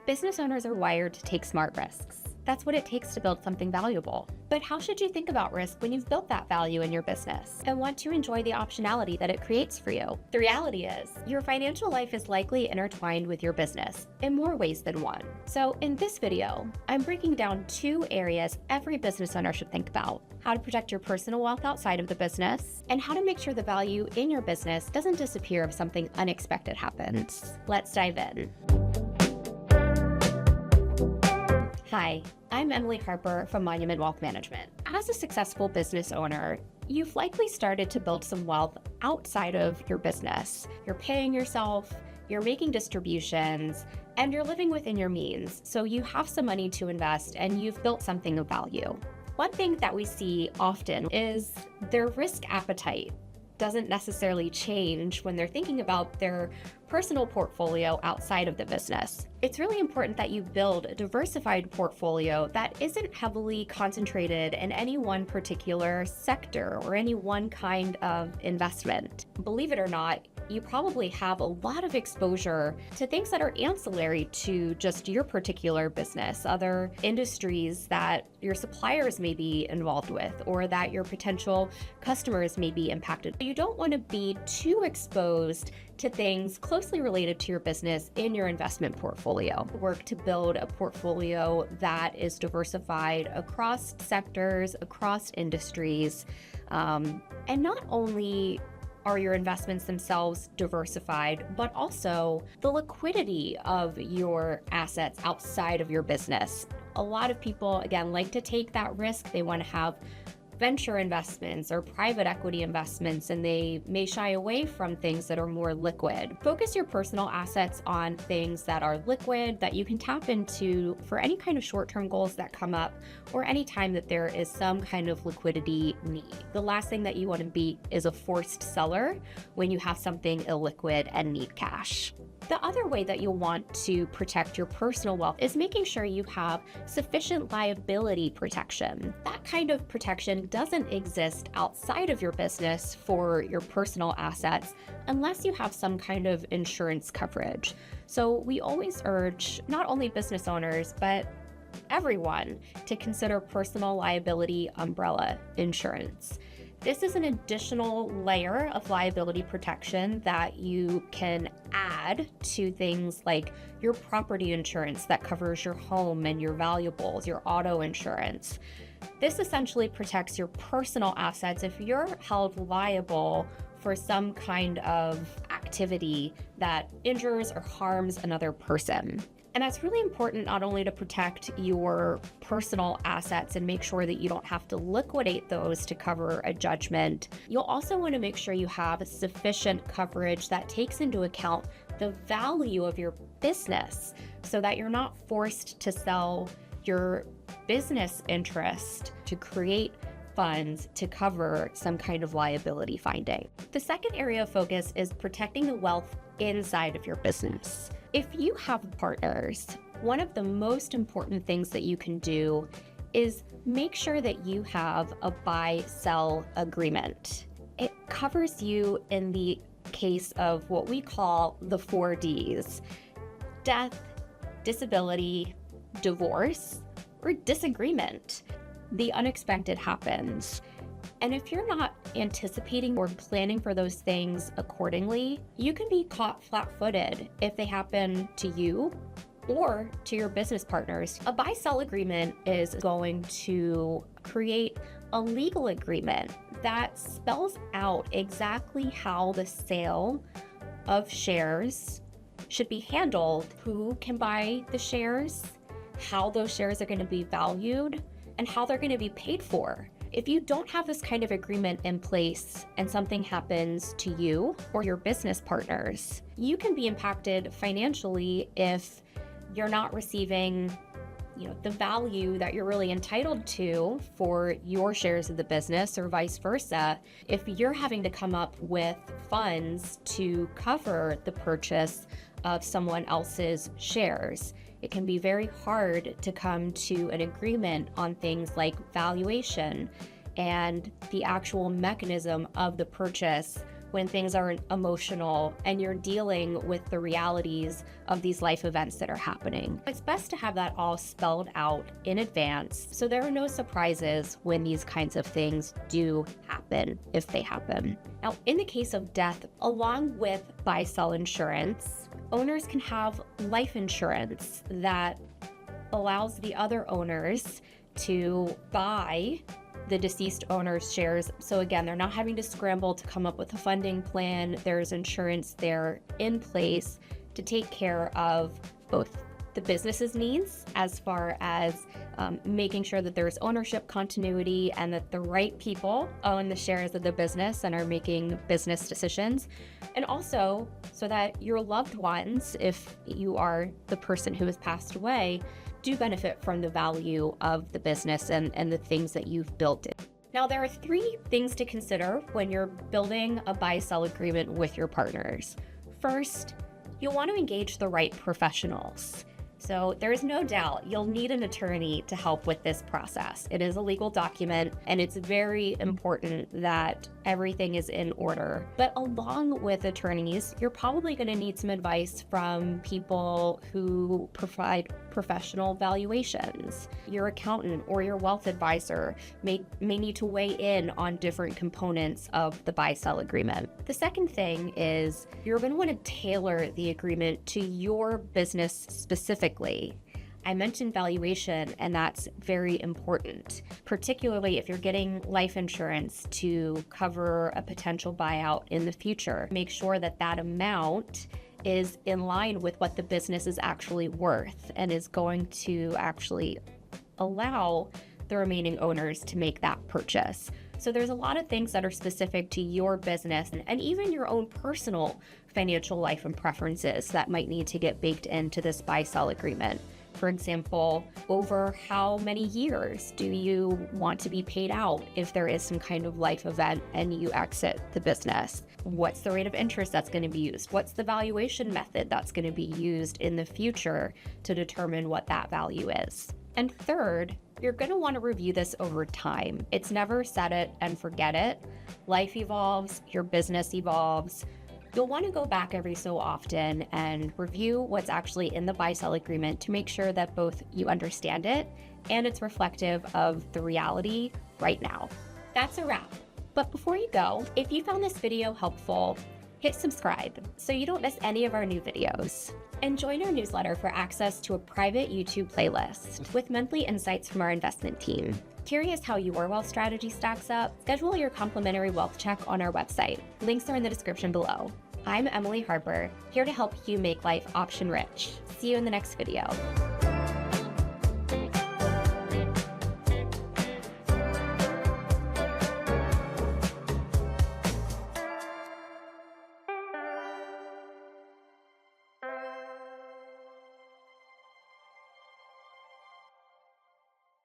Business owners are wired to take smart risks. That's what it takes to build something valuable. But how should you think about risk when you've built that value in your business and want to enjoy the optionality that it creates for you? The reality is, your financial life is likely intertwined with your business in more ways than one. So in this video, I'm breaking down 2 areas every business owner should think about: how to protect your personal wealth outside of the business, and how to make sure the value in your business doesn't disappear if something unexpected happens. Let's dive in. Hi, I'm Emily Harper from Monument Wealth Management. As a successful business owner, you've likely started to build some wealth outside of your business. You're paying yourself, you're making distributions, and you're living within your means. So you have some money to invest and you've built something of value. One thing that we see often is their risk appetite doesn't necessarily change when they're thinking about their personal portfolio outside of the business. It's really important that you build a diversified portfolio that isn't heavily concentrated in any one particular sector or any one kind of investment. Believe it or not, you probably have a lot of exposure to things that are ancillary to just your particular business, other industries that your suppliers may be involved with or that your potential customers may be impacted. You don't want to be too exposed to things closely related to your business in your investment portfolio. Work to build a portfolio that is diversified across sectors, across industries, and not only are your investments themselves diversified, but also the liquidity of your assets outside of your business. A lot of people, again, like to take that risk. They want to have venture investments or private equity investments, and they may shy away from things that are more liquid. Focus your personal assets on things that are liquid, that you can tap into for any kind of short-term goals that come up or any time that there is some kind of liquidity need. The last thing that you want to be is a forced seller when you have something illiquid and need cash. The other way that you'll want to protect your personal wealth is making sure you have sufficient liability protection. That kind of protection doesn't exist outside of your business for your personal assets unless you have some kind of insurance coverage. So we always urge not only business owners, but everyone to consider personal liability umbrella insurance. This is an additional layer of liability protection that you can add to things like your property insurance that covers your home and your valuables, your auto insurance. This essentially protects your personal assets if you're held liable for some kind of activity that injures or harms another person. And that's really important not only to protect your personal assets and make sure that you don't have to liquidate those to cover a judgment. You'll also want to make sure you have sufficient coverage that takes into account the value of your business so that you're not forced to sell your business interest to create funds to cover some kind of liability finding. The second area of focus is protecting the wealth inside of your business. If you have partners, one of the most important things that you can do is make sure that you have a buy-sell agreement. It covers you in the case of what we call the 4 Ds: death, disability, divorce, or disagreement. The unexpected happens. And if you're not anticipating or planning for those things accordingly, you can be caught flat-footed if they happen to you or to your business partners. A buy-sell agreement is going to create a legal agreement that spells out exactly how the sale of shares should be handled, who can buy the shares, how those shares are going to be valued, and how they're going to be paid for. If you don't have this kind of agreement in place and something happens to you or your business partners, you can be impacted financially if you're not receiving, the value that you're really entitled to for your shares of the business, or vice versa. If you're having to come up with funds to cover the purchase of someone else's shares, it can be very hard to come to an agreement on things like valuation and the actual mechanism of the purchase when things are emotional and you're dealing with the realities of these life events that are happening. It's best to have that all spelled out in advance so there are no surprises when these kinds of things do happen, if they happen. Now, in the case of death, along with buy-sell insurance, owners can have life insurance that allows the other owners to buy the deceased owner's shares. So again, they're not having to scramble to come up with a funding plan. There's insurance there in place to take care of both the business's needs as far as making sure that there's ownership continuity and that the right people own the shares of the business and are making business decisions. And also so that your loved ones, if you are the person who has passed away, do benefit from the value of the business and the things that you've built it. Now, there are 3 things to consider when you're building a buy-sell agreement with your partners. First, you'll want to engage the right professionals. So there is no doubt you'll need an attorney to help with this process. It is a legal document, and it's very important that everything is in order. But along with attorneys, you're probably going to need some advice from people who provide professional valuations. Your accountant or your wealth advisor may need to weigh in on different components of the buy-sell agreement. The second thing is you're going to want to tailor the agreement to your business specifically. I mentioned valuation, and that's very important, particularly if you're getting life insurance to cover a potential buyout in the future. Make sure that that amount is in line with what the business is actually worth and is going to actually allow the remaining owners to make that purchase. So there's a lot of things that are specific to your business and even your own personal financial life and preferences that might need to get baked into this buy-sell agreement. For example, over how many years do you want to be paid out if there is some kind of life event and you exit the business? What's the rate of interest that's going to be used? What's the valuation method that's going to be used in the future to determine what that value is? And third, you're going to want to review this over time. It's never set it and forget it. Life evolves, your business evolves. You'll want to go back every so often and review what's actually in the buy-sell agreement to make sure that both you understand it and it's reflective of the reality right now. That's a wrap. But before you go, if you found this video helpful, hit subscribe so you don't miss any of our new videos. And join our newsletter for access to a private YouTube playlist with monthly insights from our investment team. Curious how your wealth strategy stacks up? Schedule your complimentary wealth check on our website. Links are in the description below. I'm Emily Harper, here to help you make life option rich. See you in the next video.